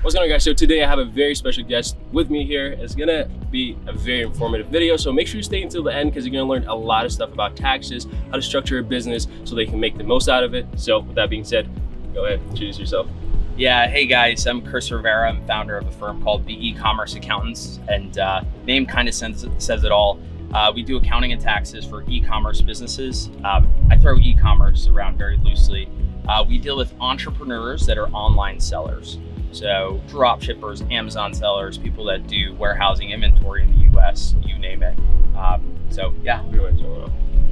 What's going on, guys? So today I have a very special guest with me here. It's gonna be a very informative video, so make sure you stay until the end because you're gonna learn a lot of stuff about taxes, how to structure a business so they can make the most out of it. So with that being said, go ahead, introduce yourself. Yeah, hey guys, I'm Chris Rivera. I'm founder of a firm called the E-Commerce Accountants, and name kind of says it all. We do accounting and taxes for e-commerce businesses. I throw e-commerce around very loosely. We deal with entrepreneurs that are online sellers. So dropshippers, Amazon sellers, people that do warehousing, inventory in the US, you name it. So yeah.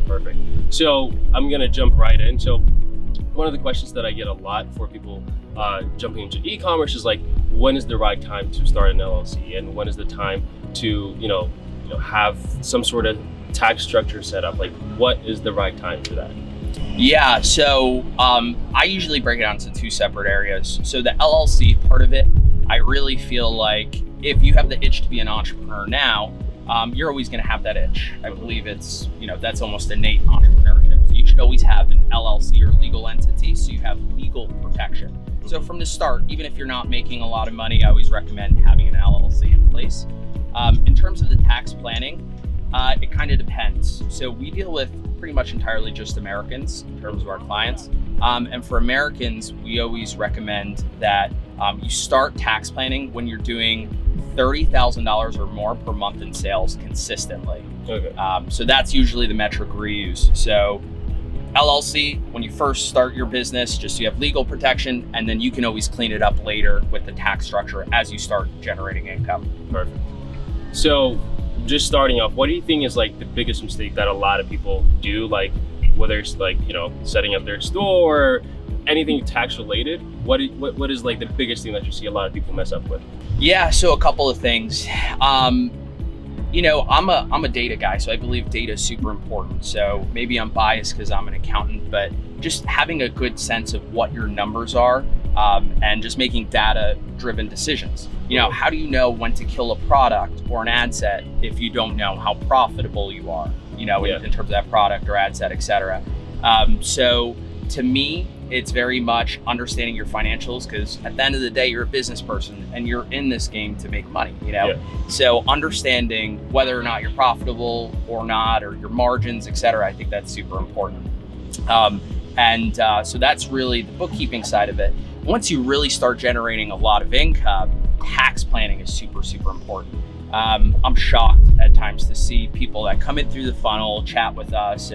Perfect. So I'm gonna jump right in. So one of the questions that I get a lot for people jumping into e-commerce is like, when is the right time to start an LLC, and when is the time to have some sort of tax structure set up? Like, what is the right time for that? Yeah, so I usually break it down into two separate areas. So the LLC part of it, I really feel like if you have the itch to be an entrepreneur now, you're always going to have that itch. I believe it's, that's almost innate entrepreneurship. So you should always have an LLC or legal entity so you have legal protection. So from the start, even if you're not making a lot of money, I always recommend having an LLC in place. In terms of the tax planning, it kind of depends. So we deal with pretty much entirely just Americans in terms of our clients. And for Americans, we always recommend that you start tax planning when you're doing $30,000 or more per month in sales consistently. Okay. So that's usually the metric we use. So LLC, when you first start your business, just you have legal protection, and then you can always clean it up later with the tax structure as you start generating income. Perfect. So just starting off, what do you think is like the biggest mistake that a lot of people do? Like whether it's like, setting up their store or anything tax related, what is like the biggest thing that you see a lot of people mess up with? Yeah, so a couple of things. I'm a data guy, so I believe data is super important. So maybe I'm biased because I'm an accountant, but just having a good sense of what your numbers are, and just making data-driven decisions. How do you know when to kill a product or an ad set if you don't know how profitable you are, in terms of that product or ad set, et cetera. So to me, it's very much understanding your financials, because at the end of the day, you're a business person and you're in this game to make money, So understanding whether or not you're profitable or not, or your margins, et cetera, I think that's super important. So that's really the bookkeeping side of it. Once you really start generating a lot of income, tax planning is super, super important. I'm shocked at times to see people that come in through the funnel, chat with us,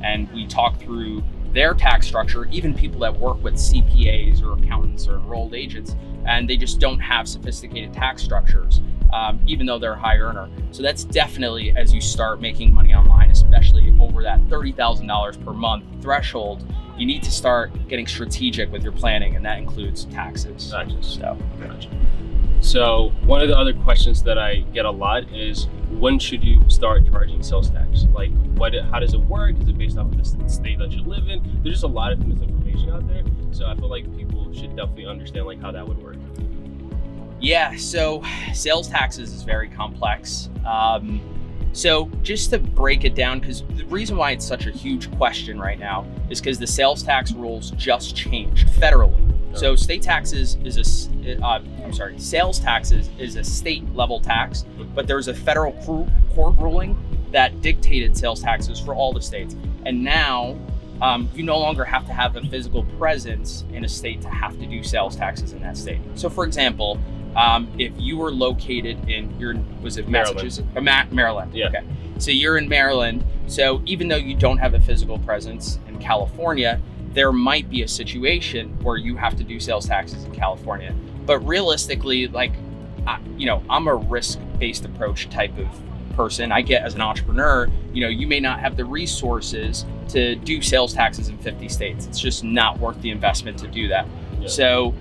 and we talk through their tax structure, even people that work with CPAs or accountants or enrolled agents, and they just don't have sophisticated tax structures, even though they're a high earner. So that's definitely, as you start making money online, especially over that $30,000 per month threshold, you need to start getting strategic with your planning, and that includes taxes. Gotcha. So one of the other questions that I get a lot is, when should you start charging sales tax? Like, how does it work? Is it based off of the state that you live in? There's just a lot of misinformation out there. So I feel like people should definitely understand like how that would work. Yeah, so sales taxes is very complex. So just to break it down, because the reason why it's such a huge question right now is because the sales tax rules just changed federally. So sales taxes is a state level tax, but there's a federal court ruling that dictated sales taxes for all the states. And now you no longer have to have a physical presence in a state to have to do sales taxes in that state. So for example, if you were located in Massachusetts? Maryland. Yeah. Okay. So you're in Maryland. So even though you don't have a physical presence in California, there might be a situation where you have to do sales taxes in California. But realistically, I'm a risk-based approach type of person. I get, as an entrepreneur, you may not have the resources to do sales taxes in 50 states. It's just not worth the investment to do that. Yeah. So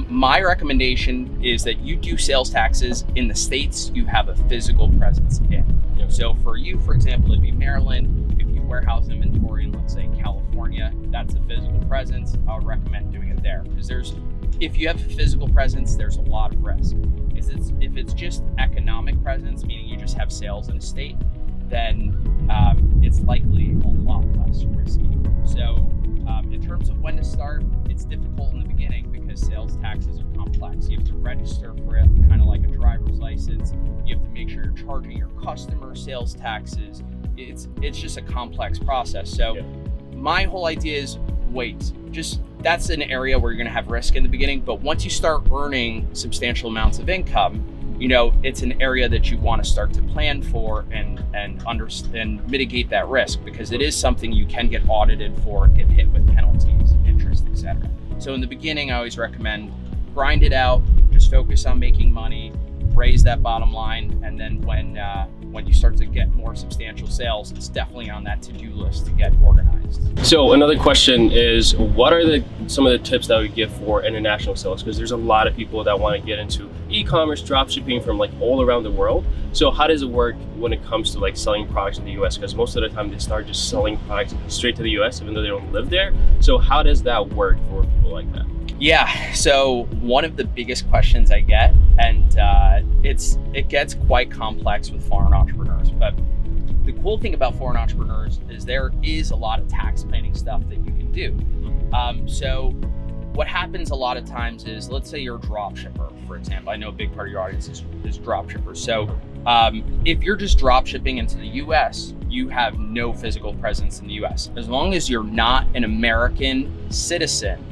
my recommendation is that you do sales taxes in the states you have a physical presence in. Yeah. So for you, for example, it'd be Maryland. If you warehouse inventory in, let's say, California, that's a physical presence. I would recommend doing it there, because if you have a physical presence, there's a lot of risk. If it's just economic presence, meaning you just have sales in a state, then it's likely a lot less risky. So in terms of when to start, it's difficult in the beginning because sales tax taxes are complex. You have to register for it, kind of like a driver's license. You have to make sure you're charging your customer sales taxes. It's just a complex process. So my whole idea is wait, just that's an area where you're going to have risk in the beginning. But once you start earning substantial amounts of income, it's an area that you want to start to plan for and mitigate that risk, because it is something you can get audited for, get hit with penalties, interest, etc. So in the beginning, I always recommend grind it out, just focus on making money, raise that bottom line, and then when you start to get more substantial sales, it's definitely on that to-do list to get organized. So another question is, what are some of the tips that we give for international sales? Because there's a lot of people that want to get into e-commerce, dropshipping from like all around the world. So how does it work when it comes to like selling products in the US? Because most of the time they start just selling products straight to the US, even though they don't live there. So how does that work for people like that? Yeah, so one of the biggest questions I get, and it gets quite complex with foreign entrepreneurs, but the cool thing about foreign entrepreneurs is there is a lot of tax planning stuff that you can do. So what happens a lot of times is, let's say you're a dropshipper, for example. I know a big part of your audience is dropshippers. So if you're just dropshipping into the US, you have no physical presence in the US. As long as you're not an American citizen,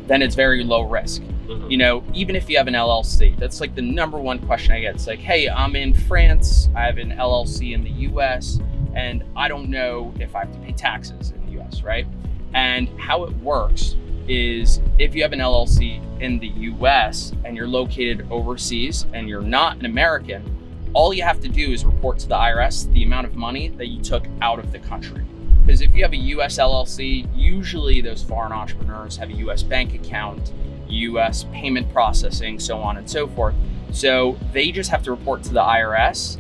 then it's very low risk. Even if you have an LLC, that's like the number one question I get. It's like, hey, I'm in France, I have an LLC in the US, and I don't know if I have to pay taxes in the US, right? And how it works is, if you have an LLC in the US and you're located overseas and you're not an American, all you have to do is report to the IRS the amount of money that you took out of the country. Because if you have a US LLC, usually those foreign entrepreneurs have a US bank account, US payment processing, so on and so forth. So they just have to report to the IRS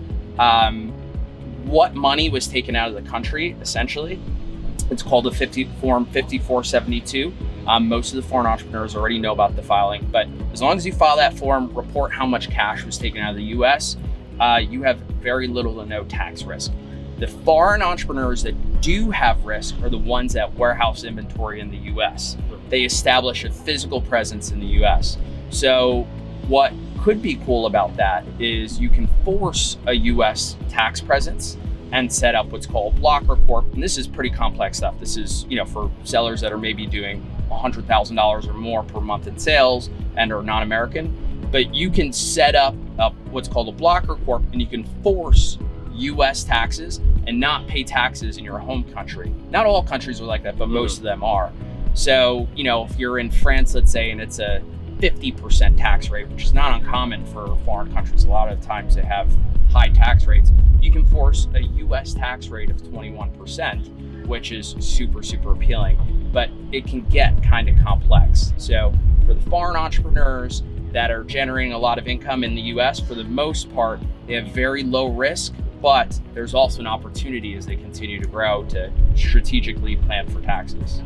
what money was taken out of the country, essentially. It's called a Form 5472. Most of the foreign entrepreneurs already know about the filing, but as long as you file that form, report how much cash was taken out of the US, you have very little to no tax risk. The foreign entrepreneurs that do have risk are the ones that warehouse inventory in the US. They establish a physical presence in the US. So what could be cool about that is you can force a US tax presence and set up what's called blocker corp. And this is pretty complex stuff. This is, for sellers that are maybe doing $100,000 or more per month in sales and are non-American. But you can set up what's called a blocker corp, and you can force US taxes and not pay taxes in your home country. Not all countries are like that, but most of them are. So, if you're in France, let's say, and it's a 50% tax rate, which is not uncommon for foreign countries. A lot of times they have high tax rates. You can force a US tax rate of 21%, which is super, super appealing, but it can get kind of complex. So for the foreign entrepreneurs that are generating a lot of income in the US, for the most part, they have very low risk, but there's also an opportunity as they continue to grow to strategically plan for taxes.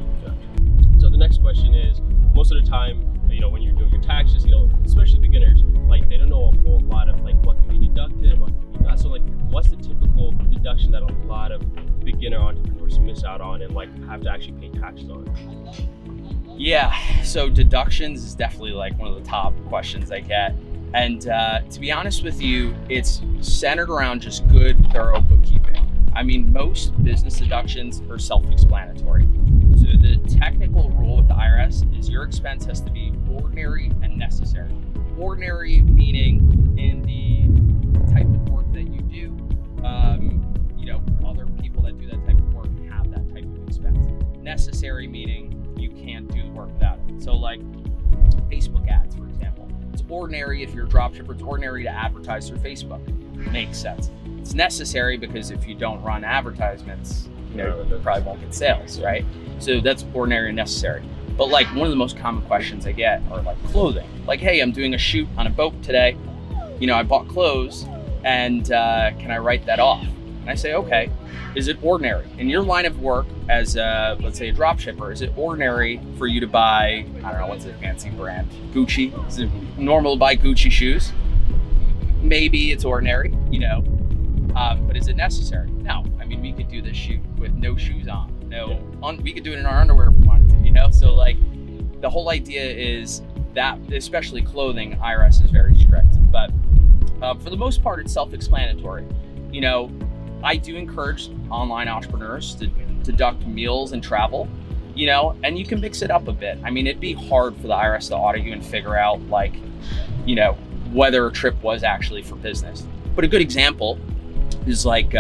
So the next question is, most of the time, when you're doing your taxes, especially beginners, like they don't know a whole lot of like what can be deducted and what can be not. So like, what's the typical deduction that a lot of beginner entrepreneurs miss out on and like have to actually pay taxes on? Yeah, so deductions is definitely like one of the top questions I get. And to be honest with you, it's centered around just good, thorough bookkeeping. I mean, most business deductions are self-explanatory. So the technical rule with the IRS is your expense has to be ordinary and necessary. Ordinary meaning in the type of work that you do, other people that do that type of work have that type of expense. Necessary meaning you can't do the work without it. So like Facebook ads, for example. It's ordinary if you're a dropshipper, it's ordinary to advertise through Facebook. Makes sense. It's necessary because if you don't run advertisements, you probably won't get sales, right? So that's ordinary and necessary. But like one of the most common questions I get are like clothing. Like, hey, I'm doing a shoot on a boat today. I bought clothes and can I write that off? And I say, okay, is it ordinary? In your line of work as let's say a dropshipper, is it ordinary for you to buy, I don't know, what's a fancy brand? Gucci? Is it normal to buy Gucci shoes? Maybe it's ordinary, but is it necessary? No. I mean, we could do this shoot with no shoes on. We could do it in our underwear if we wanted to, So like the whole idea is that, especially clothing, IRS is very strict. But for the most part, it's self-explanatory. You know, I do encourage online entrepreneurs to deduct meals and travel, you know, and you can mix it up a bit. I mean, it'd be hard for the IRS to audit you and figure out, like, you know, whether a trip was actually for business. But a good example is like,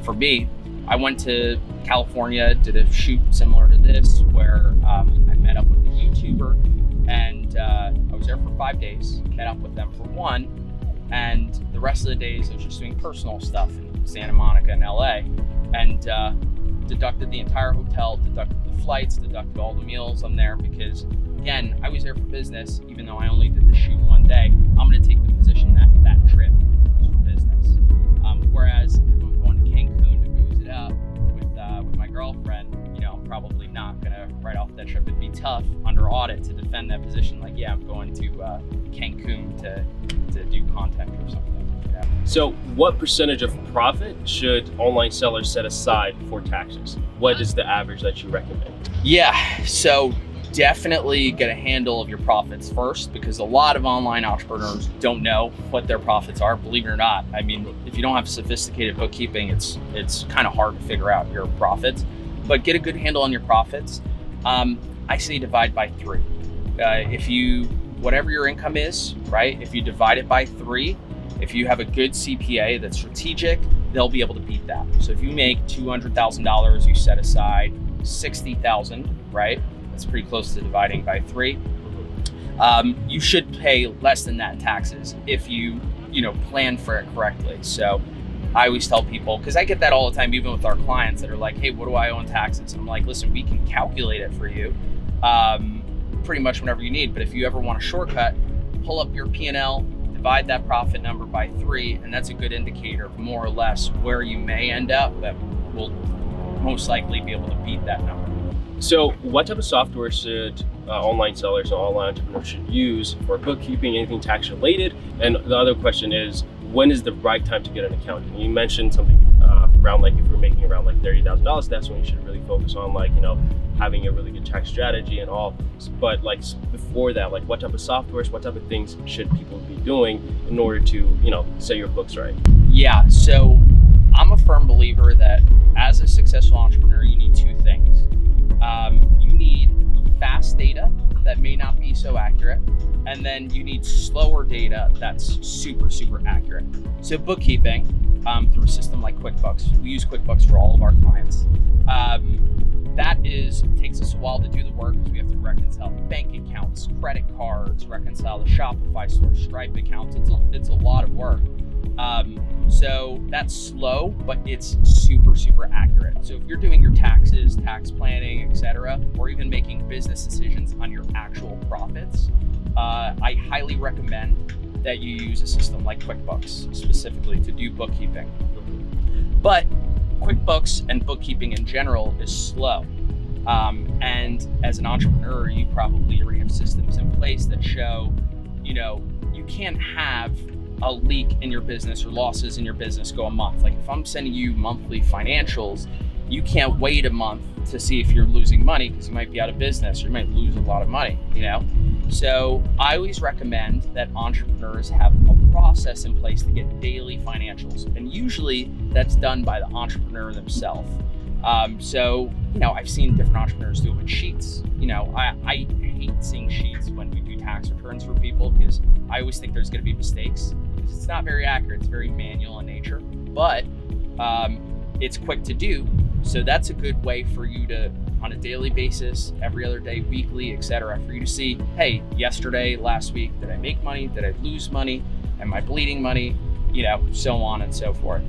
for me, I went to California, did a shoot similar to this, where I met up with a YouTuber, and I was there for 5 days, met up with them for one, and the rest of the days I was just doing personal stuff in Santa Monica and LA, and deducted the entire hotel, deducted the flights, deducted all the meals I'm there, because again, I was there for business. Even though I only did the shoot one day, I'm going to take the position that that trip was for business. Whereas if I'm going to Cancun to booze it up with my girlfriend, you know, I'm probably not going to write off that trip. It'd be tough under audit to defend that position. Like, yeah, I'm going to Cancun to do content or something. Yeah. So what percentage of profit should online sellers set aside for taxes? What is the average that you recommend? Yeah, so definitely get a handle of your profits first, because a lot of online entrepreneurs don't know what their profits are, believe it or not. I mean, if you don't have sophisticated bookkeeping, it's kind of hard to figure out your profits, but get a good handle on your profits. I say divide by 3. Whatever your income is, right? If you divide it by 3, if you have a good CPA that's strategic, they'll be able to beat that. So if you make $200,000, you set aside $60,000, right? That's pretty close to dividing by 3. You should pay less than that in taxes if you plan for it correctly. So I always tell people, because I get that all the time, even with our clients that are like, hey, what do I owe in taxes? And I'm like, listen, we can calculate it for you pretty much whenever you need. But if you ever want a shortcut, pull up your P&L, divide that profit number by 3, and that's a good indicator of more or less where you may end up. That will most likely be able to beat that number. So what type of software should online sellers and online entrepreneurs should use for bookkeeping, anything tax related? And the other question is, when is the right time to get an accountant? You mentioned something around, like, if you're making around like $30,000, that's when you should really focus on, like, you know, having a really good tax strategy and all. But like before that, like, what type of softwares, what type of things should people be doing in order to, you know, set your books right? Yeah, so I'm a firm believer that as a successful entrepreneur, you need 2 things. You need fast data that may not be so accurate, and then you need slower data that's super, super accurate. So bookkeeping, through a system like QuickBooks, we use QuickBooks for all of our clients. Takes us a while to do the work, because we have to reconcile bank accounts, credit cards, reconcile the Shopify store, Stripe accounts. It's a lot of work. So that's slow, but it's super, super accurate. So if you're doing your taxes, tax planning, etc., or even making business decisions on your actual profits, I highly recommend that you use a system like QuickBooks specifically to do bookkeeping. But QuickBooks and bookkeeping in general is slow. And as an entrepreneur, you probably already have systems in place that show, you know, you can't have a leak in your business or losses in your business go a month. Like, if I'm sending you monthly financials, you can't wait a month to see if you're losing money, because you might be out of business or you might lose a lot of money, you know? So I always recommend that entrepreneurs have a process in place to get daily financials. And usually that's done by the entrepreneur themselves. So, you know, I've seen different entrepreneurs do it with sheets. You know, I hate seeing sheets when we do tax returns for people, because I always think there's going to be mistakes. It's not very accurate. It's very manual in nature, but it's quick to do. So that's a good way for you to, on a daily basis, every other day, weekly, etc., for you to see, hey, yesterday, last week, did I make money? Did I lose money? Am I bleeding money? You know, so on and so forth.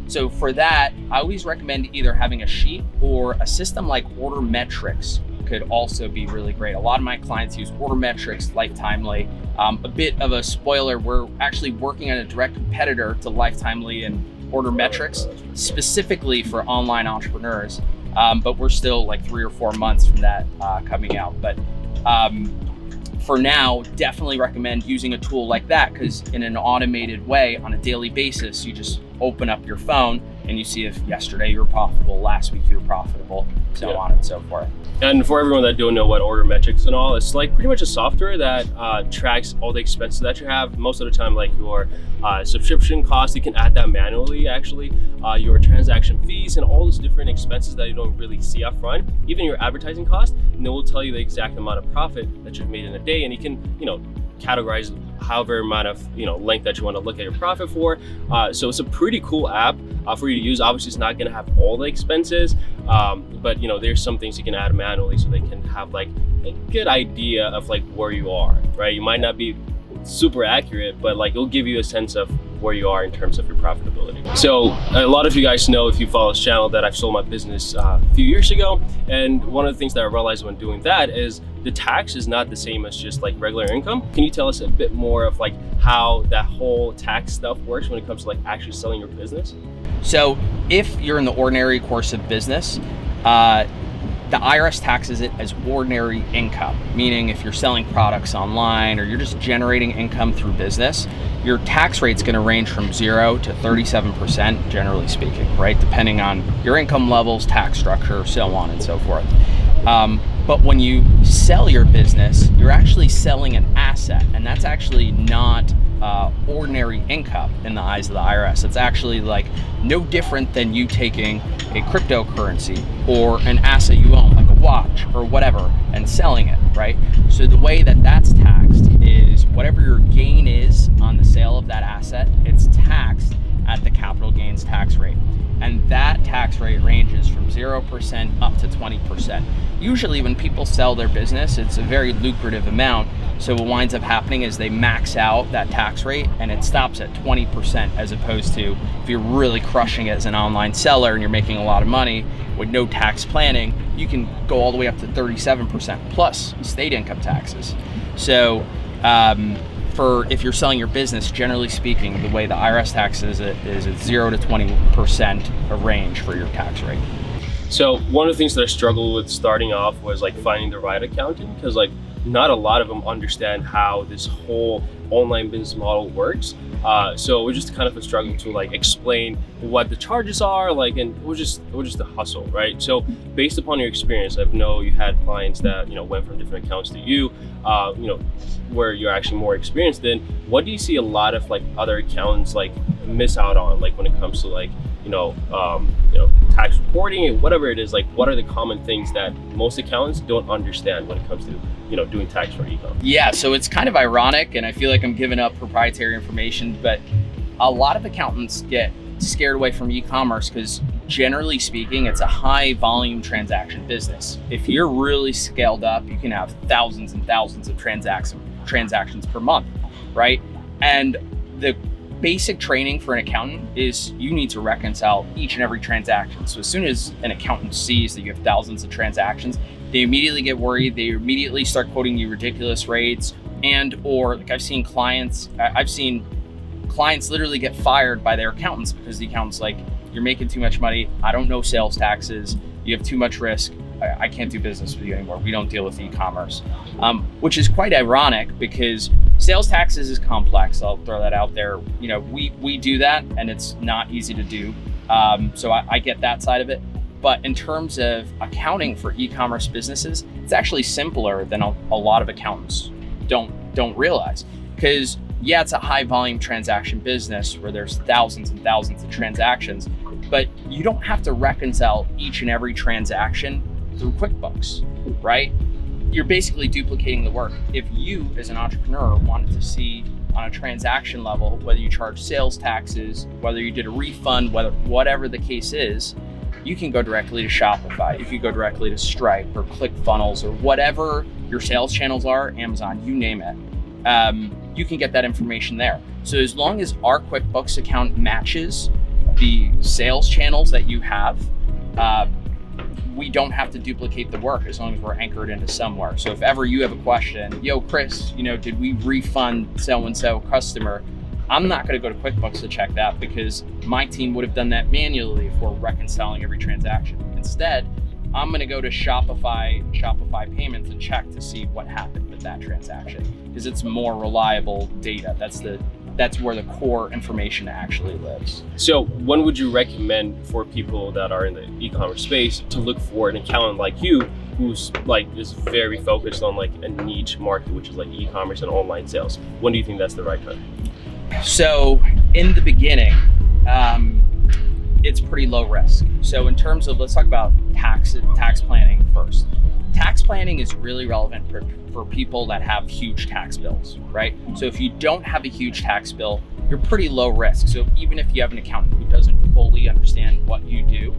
So for that, I always recommend either having a sheet or a system like Order Metrics could also be really great. A lot of my clients use Order Metrics, Lifetimely. A bit of a spoiler, we're actually working on a direct competitor to Lifetimely and Order Metrics, specifically for online entrepreneurs. But we're still like 3 or 4 months from that coming out. But for now, definitely recommend using a tool like that, because in an automated way on a daily basis, you just open up your phone and you see if yesterday you were profitable, last week you were profitable, so Yeah. on and so forth. And for everyone that don't know what order metrics and all, it's like pretty much a software that tracks all the expenses that you have. Most of the time, like your subscription costs, you can add that manually actually, your transaction fees and all those different expenses that you don't really see up front, even your advertising cost, and it will tell you the exact amount of profit that you've made in a day, and you can, categorize however amount of length that you want to look at your profit for. So it's a pretty cool app for you to use. Obviously, it's not going to have all the expenses, but there's some things you can add manually so they can have like a good idea of like where you are, right? You might not be super accurate, but like it'll give you a sense of where you are in terms of your profitability. So a lot of you guys know, if you follow this channel, that I've sold my business a few years ago, and one of the things that I realized when doing that is the tax is not the same as just like regular income. Can you tell us a bit more of like how that whole tax stuff works when it comes to like actually selling your business? So if you're in the ordinary course of business, the IRS taxes it as ordinary income, meaning if you're selling products online or you're just generating income through business, your tax rate's going to range from 0 to 37%, generally speaking, right? Depending on your income levels, tax structure, so on and so forth. But when you sell your business, you're actually selling an asset, and that's actually not ordinary income in the eyes of the IRS. It's actually like no different than you taking a cryptocurrency or an asset you own, like a watch or whatever, and selling it, right? So the way that that's taxed is whatever your gain is on the sale of that asset, it's taxed at the capital gains tax rate. And that tax rate ranges from 0% up to 20%. Usually when people sell their business, it's a very lucrative amount. So what winds up happening is they max out that tax rate and it stops at 20%, as opposed to if you're really crushing it as an online seller and you're making a lot of money with no tax planning, you can go all the way up to 37% plus state income taxes. So if you're selling your business, generally speaking, the way the IRS taxes it is at 0 to 20% a range for your tax rate. So one of the things that I struggled with starting off was like finding the right accountant, because like not a lot of them understand how this whole online business model works. So it was just kind of a struggle to like explain what the charges are, like, and it was just a hustle, right? So based upon your experience, I know you had clients that went from different accounts to you, where you're actually more experienced in. What do you see a lot of like other accountants like miss out on, like when it comes to like tax reporting, whatever it is? Like, what are the common things that most accountants don't understand when it comes to doing tax for e-com? Yeah, so it's kind of ironic, and I feel like I'm giving up proprietary information, but a lot of accountants get scared away from e-commerce because generally speaking, it's a high volume transaction business. If you're really scaled up, you can have thousands and thousands of transactions per month, right? And the basic training for an accountant is you need to reconcile each and every transaction. So as soon as an accountant sees that you have thousands of transactions, they immediately get worried. They immediately start quoting you ridiculous rates, or like I've seen clients literally get fired by their accountants because the accountant's like, you're making too much money. I don't know sales taxes. You have too much risk. I can't do business with you anymore. We don't deal with e-commerce, which is quite ironic because sales taxes is complex. I'll throw that out there. We do that and it's not easy to do. So I get that side of it. But in terms of accounting for e-commerce businesses, it's actually simpler than a lot of accountants don't realize. Because yeah, it's a high volume transaction business where there's thousands and thousands of transactions, but you don't have to reconcile each and every transaction through QuickBooks, right? You're basically duplicating the work. If you as an entrepreneur wanted to see on a transaction level, whether you charge sales taxes, whether you did a refund, whatever the case is, you can go directly to Shopify. You can go directly to Stripe or ClickFunnels or whatever your sales channels are, Amazon, you name it. You can get that information there. So as long as our QuickBooks account matches the sales channels that you have, we don't have to duplicate the work as long as we're anchored into somewhere. So if ever you have a question, yo, Chris, did we refund so-and-so customer? I'm not going to go to QuickBooks to check that because my team would have done that manually if we're reconciling every transaction. Instead, I'm going to go to Shopify payments and check to see what happened with that transaction because it's more reliable data. That's the that's where the core information actually lives. So when would you recommend for people that are in the e-commerce space to look for an accountant like you, who's like is very focused on like a niche market, which is like e-commerce and online sales? When do you think that's the right time? So in the beginning, it's pretty low risk. So in terms of, let's talk about tax planning first. Tax planning is really relevant for people that have huge tax bills, right? So if you don't have a huge tax bill, you're pretty low risk. So even if you have an accountant who doesn't fully understand what you do,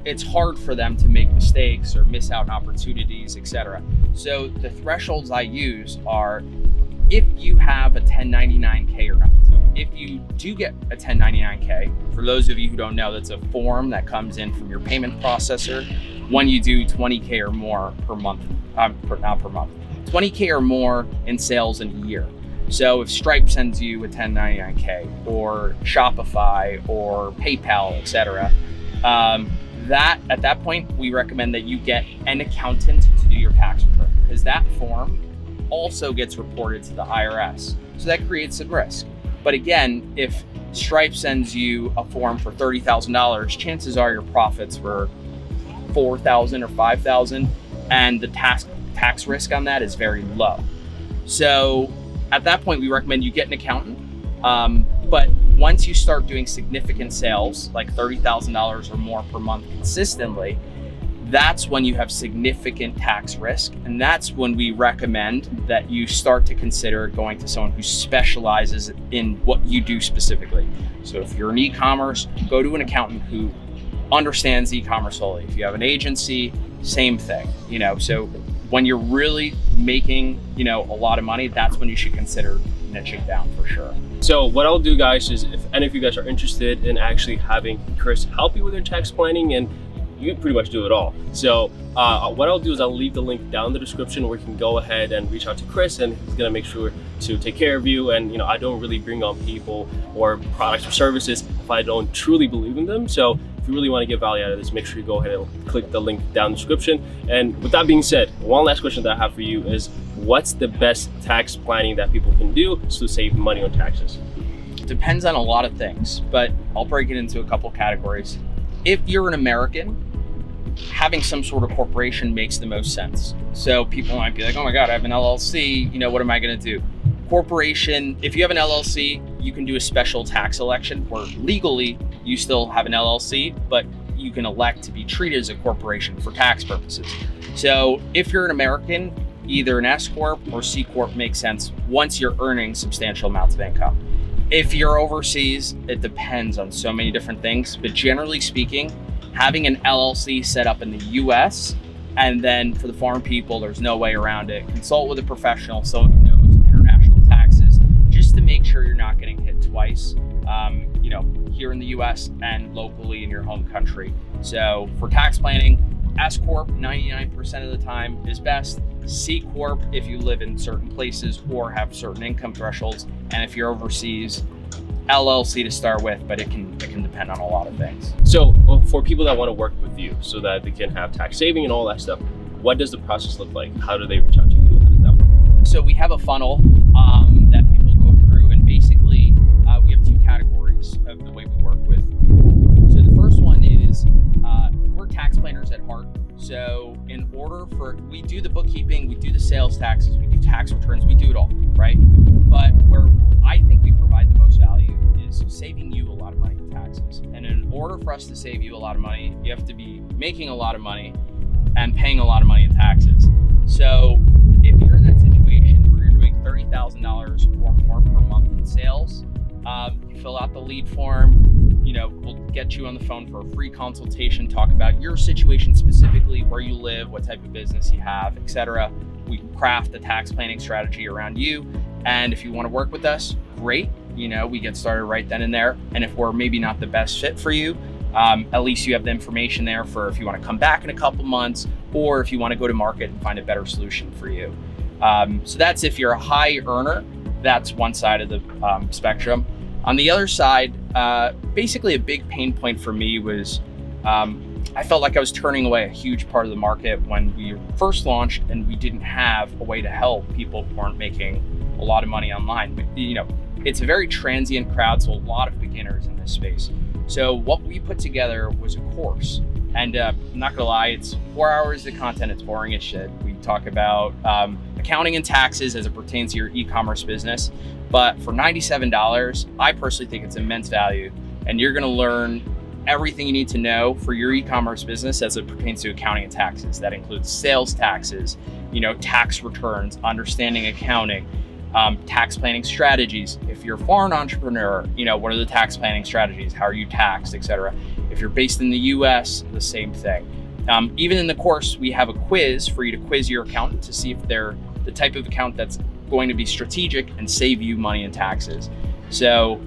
it's hard for them to make mistakes or miss out on opportunities, etc. So the thresholds I use are if you have a 1099K or not. So if you do get a 1099K, for those of you who don't know, that's a form that comes in from your payment processor when you do 20K or more per month, not per month, 20K or more in sales in a year. So if Stripe sends you a 1099K or Shopify or PayPal, etc., at that point, we recommend that you get an accountant to do your tax return, because that form also gets reported to the IRS. So that creates some risk. But again, if Stripe sends you a form for $30,000, chances are your profits were $4,000 or $5,000, and the tax risk on that is very low. So at that point, we recommend you get an accountant. But once you start doing significant sales, like $30,000 or more per month consistently, that's when you have significant tax risk. And that's when we recommend that you start to consider going to someone who specializes in what you do specifically. So if you're in e-commerce, go to an accountant who understands e-commerce solely. If you have an agency, same thing. So when you're really making, a lot of money, that's when you should consider niching down for sure. So what I'll do, guys, is if any of you guys are interested in actually having Chris help you with your tax planning, and you pretty much do it all. So what I'll do is I'll leave the link down in the description where you can go ahead and reach out to Chris, and he's gonna make sure to take care of you. And I don't really bring on people or products or services if I don't truly believe in them. So if you really want to get value out of this, make sure you go ahead and click the link down in the description. And with that being said, one last question that I have for you is, what's the best tax planning that people can do to save money on taxes? Depends on a lot of things, but I'll break it into a couple categories. If you're an American, having some sort of corporation makes the most sense. So people might be like, oh my God, I have an LLC, what am I gonna do? Corporation, if you have an LLC, you can do a special tax election where legally you still have an LLC, but you can elect to be treated as a corporation for tax purposes. So if you're an American, either an S Corp or C Corp makes sense once you're earning substantial amounts of income. If you're overseas, it depends on so many different things, but generally speaking, having an LLC set up in the US, and then for the foreign people, there's no way around it. Consult with a professional, someone who knows international taxes, just to make sure you're not getting hit twice, here in the US and locally in your home country. So for tax planning, S Corp 99% of the time is best. C Corp if you live in certain places or have certain income thresholds, and if you're overseas, LLC to start with, but it can depend on a lot of things. So for people that want to work with you so that they can have tax saving and all that stuff, what does the process look like? How do they reach out to you? How does that work? So we have a funnel that people go through, and basically we have two categories of the way we work with people. So the first one is we're tax planners at heart. So we do the bookkeeping, we do the sales taxes, we do tax returns, we do it all, right? But where I think we provide the most value is saving you a lot of money in taxes. And in order for us to save you a lot of money, you have to be making a lot of money and paying a lot of money in taxes. So if you're in that situation where you're doing $30,000 or more per month in sales, you fill out the lead form. We'll get you on the phone for a free consultation, talk about your situation specifically, where you live, what type of business you have, etc. We craft a tax planning strategy around you. And if you want to work with us, great. We get started right then and there. And if we're maybe not the best fit for you, at least you have the information there for if you want to come back in a couple months, or if you want to go to market and find a better solution for you. So that's if you're a high earner, that's one side of the spectrum. On the other side, basically a big pain point for me was I felt like I was turning away a huge part of the market when we first launched, and we didn't have a way to help people who weren't making a lot of money online. But, it's a very transient crowd, so a lot of beginners in this space. So what we put together was a course, and I'm not gonna lie, it's 4 hours of content. It's boring as shit. We talk about accounting and taxes as it pertains to your e-commerce business, but for $97, I personally think it's immense value, and you're gonna learn everything you need to know for your e-commerce business as it pertains to accounting and taxes. That includes sales taxes, tax returns, understanding accounting, tax planning strategies. If you're a foreign entrepreneur, what are the tax planning strategies? How are you taxed, etc. If you're based in the US, the same thing. Even in the course, we have a quiz for you to quiz your accountant to see if they're the type of account that's going to be strategic and save you money in taxes. So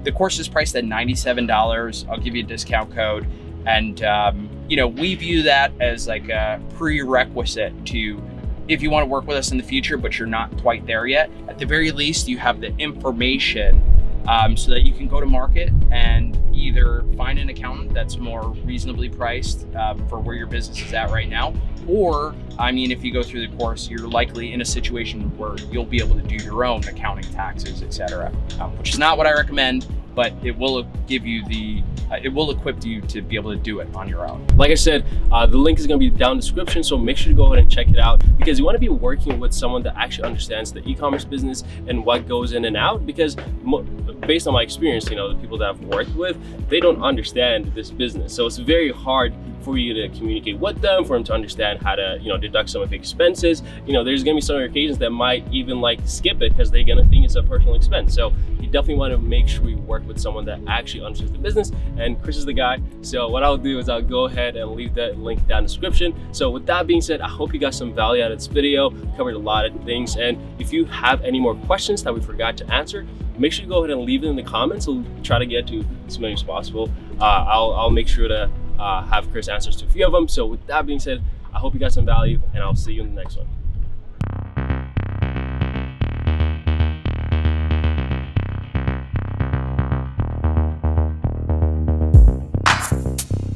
the course is priced at $97. I'll give you a discount code. And, we view that as like a prerequisite to, if you want to work with us in the future, but you're not quite there yet, at the very least, you have the information so that you can go to market and either find an accountant that's more reasonably priced for where your business is at right now. Or, if you go through the course, you're likely in a situation where you'll be able to do your own accounting, taxes, etc., which is not what I recommend, but it will give you it will equip you to be able to do it on your own. Like I said, the link is going to be down in the description, so make sure to go ahead and check it out, because you want to be working with someone that actually understands the e-commerce business and what goes in and out, because based on my experience, the people that I've worked with, they don't understand this business. So it's very hard for you to communicate with them, for them to understand how to, deduct some of the expenses. There's going to be some occasions that might even skip it because they're going to think it's a personal expense. So you definitely want to make sure you work with someone that actually understands the business, and Chris is the guy. So what I'll do is I'll go ahead and leave that link down in the description. So with that being said, I hope you got some value out of this video. We covered a lot of things, and if you have any more questions that we forgot to answer, make sure you go ahead and leave it in the comments. We'll try to get to as many as possible. I'll make sure to have Chris answers to a few of them. So with that being said, I hope you got some value, and I'll see you in the next one.